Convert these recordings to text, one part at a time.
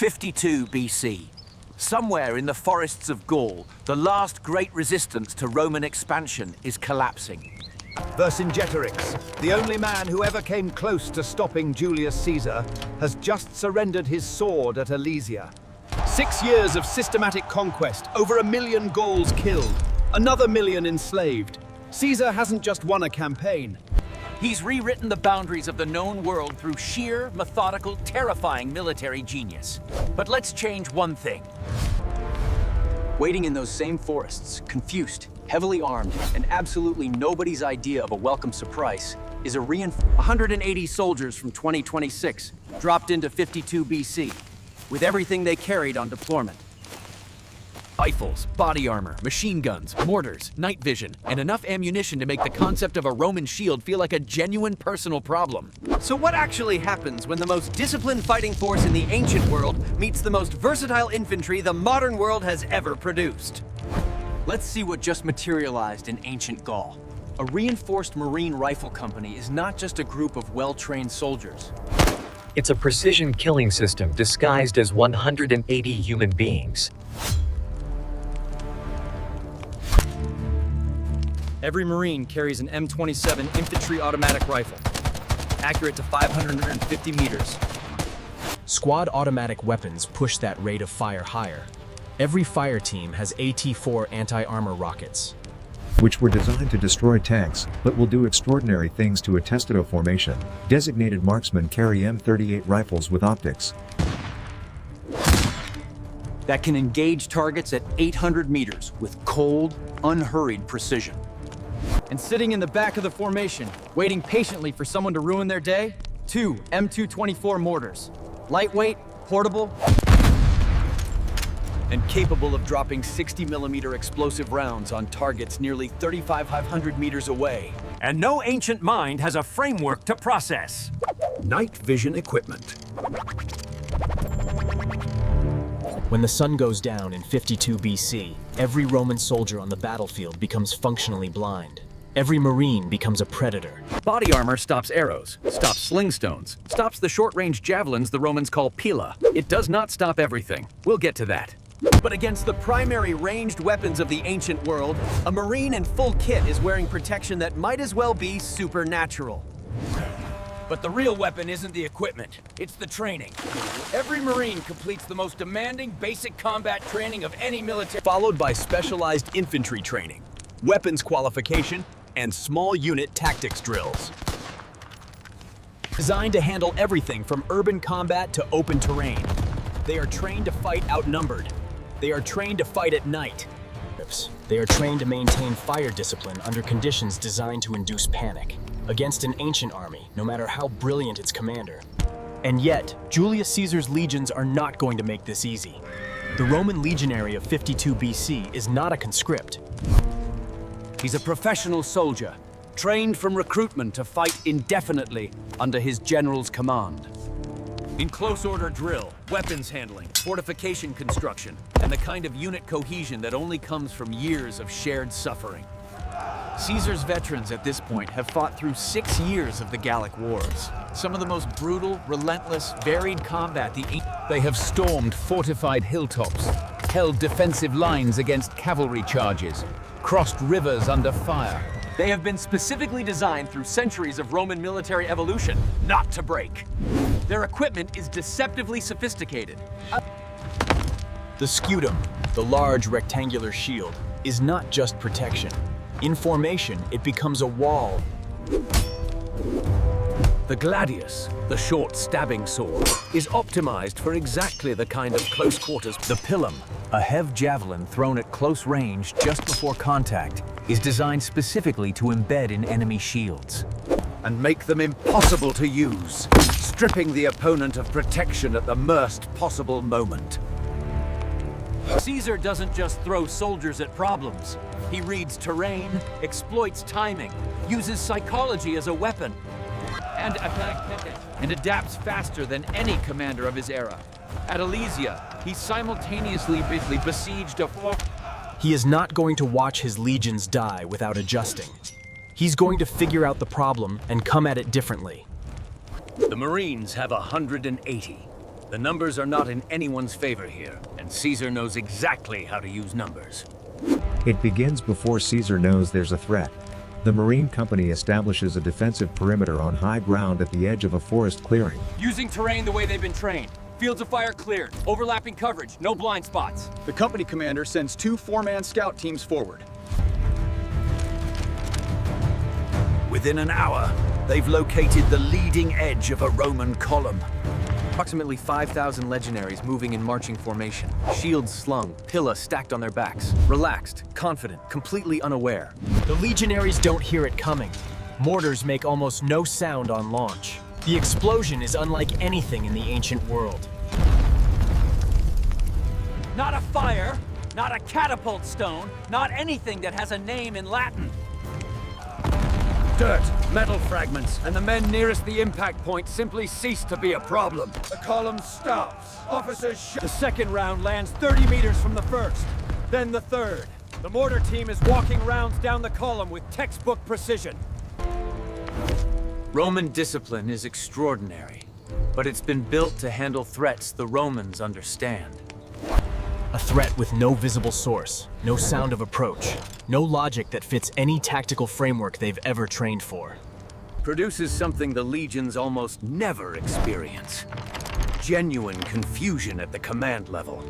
52 BC. Somewhere in the forests of Gaul, the last great resistance to Roman expansion is collapsing. Vercingetorix, the only man who ever came close to stopping Julius Caesar, has just surrendered his sword at Alesia. 6 years of systematic conquest, over 1 million Gauls killed, another 1 million enslaved. Caesar hasn't just won a campaign. He's rewritten the boundaries of the known world through sheer, methodical, terrifying military genius. But let's change one thing. Waiting in those same forests, confused, heavily armed, and absolutely nobody's idea of a welcome surprise, is a 180 soldiers from 2026 dropped into 52 BC, with everything they carried on deployment. Rifles, body armor, machine guns, mortars, night vision, and enough ammunition to make the concept of a Roman shield feel like a genuine personal problem. So what actually happens when the most disciplined fighting force in the ancient world meets the most versatile infantry the modern world has ever produced? Let's see what just materialized in ancient Gaul. A reinforced Marine rifle company is not just a group of well-trained soldiers. It's a precision killing system disguised as 180 human beings. Every Marine carries an M27 infantry automatic rifle, accurate to 550 meters. Squad automatic weapons push that rate of fire higher. Every fire team has AT-4 anti-armor rockets, which were designed to destroy tanks, but will do extraordinary things to a testado formation. Designated marksmen carry M38 rifles with optics that can engage targets at 800 meters with cold, unhurried precision. And sitting in the back of the formation, waiting patiently for someone to ruin their day, 2 M224 mortars. Lightweight, portable, and capable of dropping 60mm explosive rounds on targets nearly 3,500 meters away. And no ancient mind has a framework to process. Night vision equipment. When the sun goes down in 52 BC, every Roman soldier on the battlefield becomes functionally blind. Every Marine becomes a predator. Body armor stops arrows, stops sling stones, stops the short-range javelins the Romans call pila. It does not stop everything. We'll get to that. But against the primary ranged weapons of the ancient world, a Marine in full kit is wearing protection that might as well be supernatural. But the real weapon isn't the equipment, it's the training. Every Marine completes the most demanding basic combat training of any military, Followed by specialized infantry training, weapons qualification, and small unit tactics drills. Designed to handle everything from urban combat to open terrain. They are trained to fight outnumbered. They are trained to fight at night. They are trained to maintain fire discipline under conditions designed to induce panic against an ancient army, no matter how brilliant its commander. And yet, Julius Caesar's legions are not going to make this easy. The Roman legionary of 52 BC is not a conscript. He's a professional soldier, trained from recruitment to fight indefinitely under his general's command. In close order drill, weapons handling, fortification construction, and the kind of unit cohesion that only comes from years of shared suffering. Caesar's veterans at this point have fought through 6 years of the Gallic Wars. Some of the most brutal, relentless, varied combat They have stormed fortified hilltops, held defensive lines against cavalry charges, crossed rivers under fire. They have been specifically designed through centuries of Roman military evolution, not to break. Their equipment is deceptively sophisticated. The scutum, the large rectangular shield, is not just protection. In formation, it becomes a wall. The gladius, the short stabbing sword, is optimized for exactly the kind of close quarters. The pilum, a heavy javelin thrown at close range just before contact, is designed specifically to embed in enemy shields and make them impossible to use, stripping the opponent of protection at the worst possible moment. Caesar doesn't just throw soldiers at problems. He reads terrain, exploits timing, uses psychology as a weapon, and adapts faster than any commander of his era. At Alesia, he simultaneously besieged a fort. He is not going to watch his legions die without adjusting. He's going to figure out the problem and come at it differently. The Marines have 180. The numbers are not in anyone's favor here, and Caesar knows exactly how to use numbers. It begins before Caesar knows there's a threat. The Marine Company establishes a defensive perimeter on high ground at the edge of a forest clearing. Using terrain the way they've been trained. Fields of fire cleared. Overlapping coverage. No blind spots. The company commander sends 2 4-man scout teams forward. Within an hour, they've located the leading edge of a Roman column. Approximately 5,000 legionaries moving in marching formation. Shields slung, pilla stacked on their backs. Relaxed, confident, completely unaware. The legionaries don't hear it coming. Mortars make almost no sound on launch. The explosion is unlike anything in the ancient world. Not a fire, not a catapult stone, not anything that has a name in Latin. Dirt, metal fragments, and the men nearest the impact point simply cease to be a problem. The column stops. Officers The second round lands 30 meters from the first, then the third. The mortar team is walking rounds down the column with textbook precision. Roman discipline is extraordinary, but it's been built to handle threats the Romans understand. A threat with no visible source, no sound of approach, no logic that fits any tactical framework they've ever trained for. Produces something the legions almost never experience. Genuine confusion at the command level.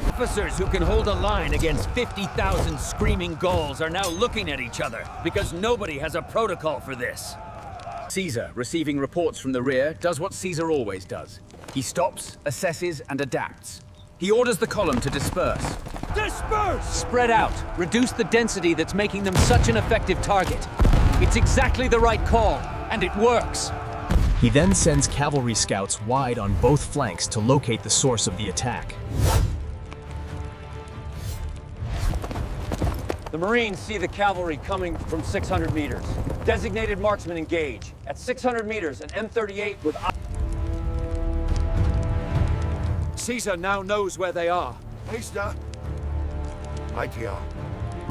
Officers who can hold a line against 50,000 screaming Gauls are now looking at each other because nobody has a protocol for this. Caesar, receiving reports from the rear, does what Caesar always does. He stops, assesses, and adapts. He orders the column to disperse. Disperse! Spread out. Reduce the density that's making them such an effective target. It's exactly the right call, and it works. He then sends cavalry scouts wide on both flanks to locate the source of the attack. The Marines see the cavalry coming from 600 meters. Designated marksmen engage. At 600 meters, an M38 with... Caesar now knows where they are. Haster. ITR.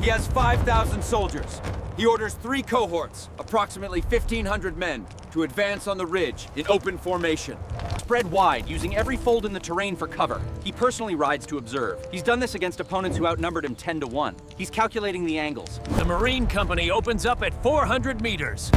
He has 5,000 soldiers. He orders 3 cohorts, approximately 1,500 men, to advance on the ridge in open formation. Spread wide, using every fold in the terrain for cover. He personally rides to observe. He's done this against opponents who outnumbered him 10 to 1. He's calculating the angles. The Marine Company opens up at 400 meters.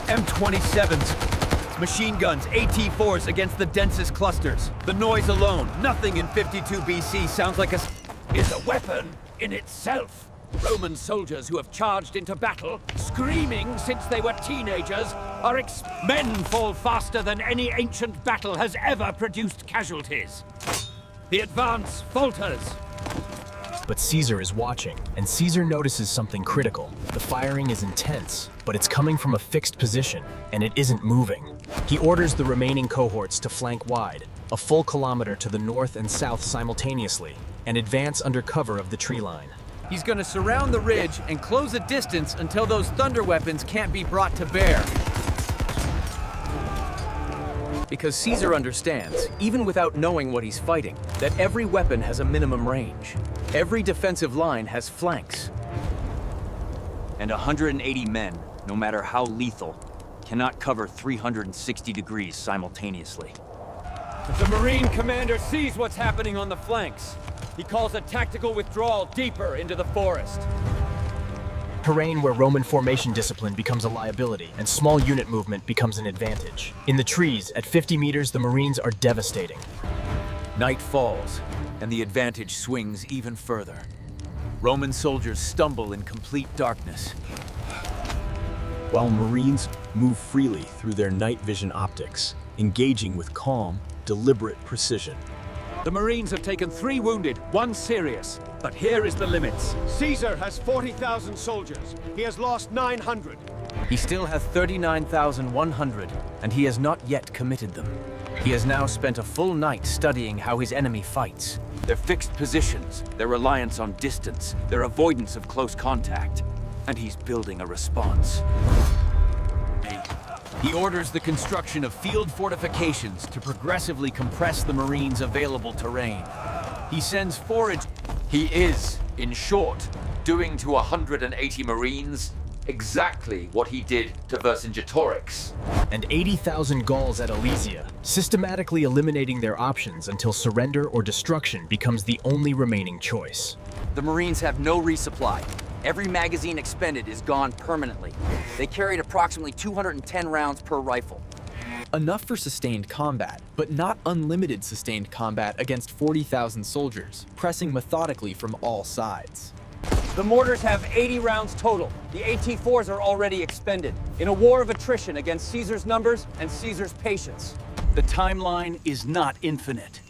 M27s, machine guns, AT-4s against the densest clusters. The noise alone, nothing in 52 BC sounds like is a weapon in itself. Roman soldiers who have charged into battle, screaming since they were teenagers, men fall faster than any ancient battle has ever produced casualties. The advance falters. But Caesar is watching, and Caesar notices something critical. The firing is intense, but it's coming from a fixed position, and it isn't moving. He orders the remaining cohorts to flank wide, a full kilometer to the north and south simultaneously, and advance under cover of the tree line. He's going to surround the ridge and close a distance until those thunder weapons can't be brought to bear. Because Caesar understands, even without knowing what he's fighting, that every weapon has a minimum range. Every defensive line has flanks. And 180 men, no matter how lethal, cannot cover 360 degrees simultaneously. The Marine commander sees what's happening on the flanks. He calls a tactical withdrawal deeper into the forest. Terrain where Roman formation discipline becomes a liability and small unit movement becomes an advantage. In the trees, at 50 meters, the Marines are devastating. Night falls, and the advantage swings even further. Roman soldiers stumble in complete darkness. While Marines move freely through their night vision optics, engaging with calm, deliberate precision. The Marines have taken 3 wounded, 1 serious. But here is the limits. Caesar has 40,000 soldiers. He has lost 900. He still has 39,100, and he has not yet committed them. He has now spent a full night studying how his enemy fights. Their fixed positions, their reliance on distance, their avoidance of close contact. And he's building a response. He orders the construction of field fortifications to progressively compress the Marines' available terrain. He sends forage. He is, in short, doing to 180 Marines exactly what he did to Vercingetorix. And 80,000 Gauls at Alesia, systematically eliminating their options until surrender or destruction becomes the only remaining choice. The Marines have no resupply. Every magazine expended is gone permanently. They carried approximately 210 rounds per rifle. Enough for sustained combat, but not unlimited sustained combat against 40,000 soldiers, pressing methodically from all sides. The mortars have 80 rounds total. The AT-4s are already expended, in a war of attrition against Caesar's numbers and Caesar's patience. The timeline is not infinite.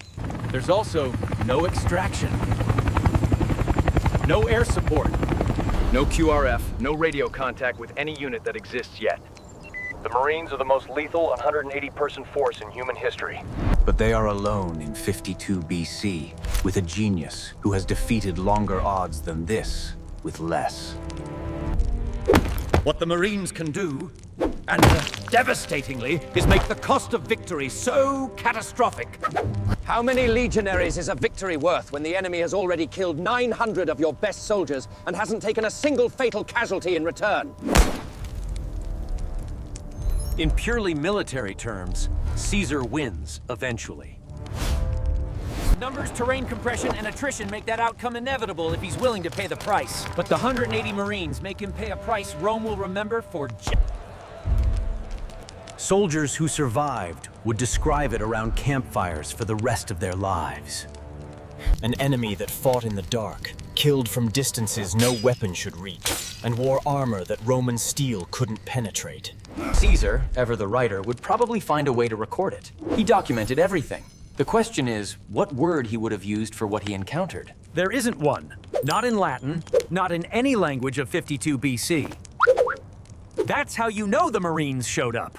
There's also no extraction, no air support, no QRF, no radio contact with any unit that exists yet. The Marines are the most lethal 180-person force in human history. But they are alone in 52 BC, with a genius who has defeated longer odds than this, with less. What the Marines can do, and devastatingly, is make the cost of victory so catastrophic. How many legionaries is a victory worth when the enemy has already killed 900 of your best soldiers and hasn't taken a single fatal casualty in return? In purely military terms, Caesar wins eventually. Numbers, terrain compression, and attrition make that outcome inevitable if he's willing to pay the price. But the 180 Marines make him pay a price Rome will remember for Soldiers who survived would describe it around campfires for the rest of their lives. An enemy that fought in the dark, killed from distances no weapon should reach, and wore armor that Roman steel couldn't penetrate. Caesar, ever the writer, would probably find a way to record it. He documented everything. The question is, what word he would have used for what he encountered? There isn't one. Not in Latin, not in any language of 52 BC. That's how you know the Marines showed up.